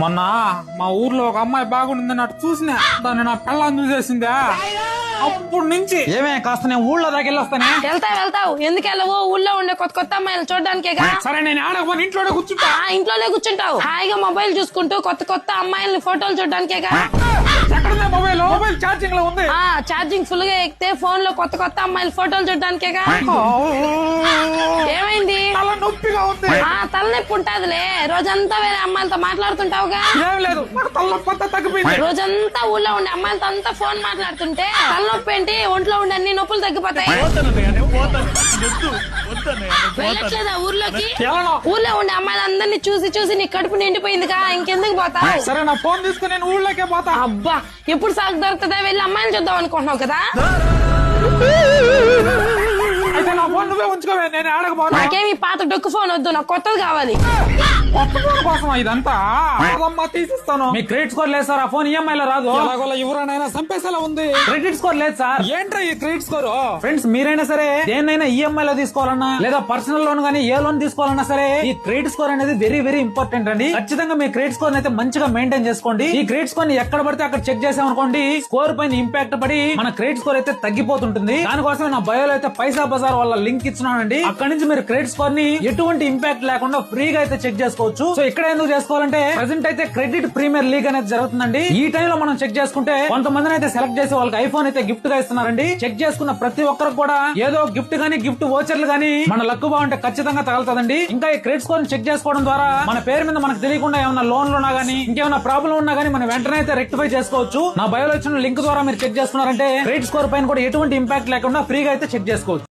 మొన్న మా ఊర్లో ఒక అమ్మాయి బాగుండిందని అటు చూసిన దాన్ని నా పెళ్ళాన్ని చూసేసిందా అప్పుడు నుంచి ఏమే కాస్త నేను ఊళ్ళో దాకా వెళ్ళొస్తానే. వెళ్తావు ఎందుకు వెళ్ళవు? ఊళ్ళో ఉండే కొత్త కొత్త అమ్మాయిలు చూడడానికేగా. సరే నేను ఆడకపోతే ఇంట్లోనే కూర్చుంటా. ఇంట్లోనే కూర్చుంటావు హాయిగా మొబైల్ చూసుకుంటూ కొత్త కొత్త అమ్మాయిల్ని ఫోటోలు చూడడానికేగా. ఎక్కడుంది మొబైల్? మొబైల్ ఛార్జింగ్ లో ఉంది. ఛార్జింగ్ ఫుల్ గా ఎక్కితే ఫోన్ లో కొత్త కొత్త అమ్మాయిల ఫోటోలు చూడడానికేగా. ఏమైంది? తల నొప్పిగా ఉంది. తలనొప్పి ఉంటాదిలే, రోజంతా వేరే అమ్మాయిలతో మాట్లాడుతుంటావుగా. ఏం లేదు, తలనొప్పి తగ్గిపోయింది. రోజంతా ఊళ్ళో ఉండే అమ్మాయిలతో అంతా ఫోన్ మాట్లాడుతుంటే తలనొప్పి ఏంటి? ఒంట్లో ఉండే అన్ని నొప్పులు తగ్గిపోతాయి. వెళ్ళట్లేదా ఊర్లోకి? ఊర్లో ఉండే అమ్మాయిలందరినీ చూసి చూసి నీ కడుపు నిండిపోయిందిగా, ఇంకెందుకు పోతా? సరే నా ఫోన్ తీసుకుని నేను ఊళ్ళోకే పోతా. అబ్బా ఎప్పుడు సాగు దొరుకుతుందా? వెళ్ళి అమ్మాయిని చూద్దాం అనుకుంటున్నావు కదా. అయితే నా ఫోన్ నువ్వే ఉంచుకోవే, నేను ఆడకపోతా. నాకేమి పాత డొక్కు ఫోన్ వద్దు, నాకు కొత్తది కావాలి. కొత్త ఫోన్ కోసం ఇదంతా తీసిస్తాను. మీ క్రెడిట్ స్కోర్ లేదు సార్, ఆ ఫోన్ ఈఎంఐ లో రాదు. ఎవరైనా చంపేసేలా ఉంది. క్రెడిట్ స్కోర్ లేదు సార్. ఏంట్రా ఈ క్రెడిట్ స్కోర్? ఫ్రెండ్స్ మీరైనా సరే దేన్నైనా ఈఎంఐ లో తీసుకోవాలన్నా లేదా పర్సనల్ లోన్ గానీ ఏ లోన్ తీసుకోవాలన్నా సరే ఈ క్రెడిట్ స్కోర్ అనేది వెరీ వెరీ ఇంపార్టెంట్ అండి. ఖచ్చితంగా మీ క్రెడిట్ స్కోర్ అయితే మంచిగా మెయింటైన్ చేసుకోండి. ఈ క్రెడిట్ స్కోర్ ని ఎక్కడ పడితే అక్కడ చెక్ చేసామనుకోండి, స్కోర్ పైన ఇంపాక్ట్ పడి మన క్రెడిట్ స్కోర్ అయితే తగ్గిపోతుంటుంది. దానికోసం నా బయోలో అయితే పైసా బజార్ వాళ్ళ లింక్ ఇచ్చినానండి. అక్కడ నుంచి మీరు క్రెడిట్ స్కోర్ ని ఎటువంటి ఇంపాక్ట్ లేకుండా ఫ్రీగా అయితే చెక్ చేసుకోవచ్చు. సో ఇక్కడ ఎందుకు చేసుకోవాలంటే ప్రెసెంట్ అయితే క్రెడిట్ ప్రీమియర్ లీగ్ అనేది జరుగుతుందండి. ఈ టైంలో మనం చెక్ చేసుకుంటే కొంతమందిని అయితే సెలెక్ట్ చేసి వాళ్ళకి ఐఫోన్ అయితే గిఫ్ట్ గా ఇస్తున్నారండి. చెక్ చేసుకున్న ప్రతి ఒక్కరికి కూడా ఏదో గిఫ్ట్ గానీ గిఫ్ట్ వోచర్లు గానీ మన లక్ బాగుంటే ఖచ్చితంగా తగలుతుందండి. ఇంకా ఈ క్రెడిట్ స్కోర్ ని చెక్ చేసుకోవడం ద్వారా మన పేరు మీద మనకు తెలియకుండా ఏమైనా లోన్లు ఉన్నా గానీ ఇంకేమైనా ప్రాబ్లం ఉన్నా గానీ మనం వెంటనే అయితే రెక్టిఫై చేసుకోవచ్చు. నా బయోలో ఇచ్చిన లింక్ ద్వారా మీరు చెక్ చేసుకున్నారంటే క్రెడిట్ స్కోర్ పైన కూడా ఎటువంటి ఇంపాక్ట్ లేకుండా ఫ్రీగా అయితే చెక్ చేసుకోవచ్చు.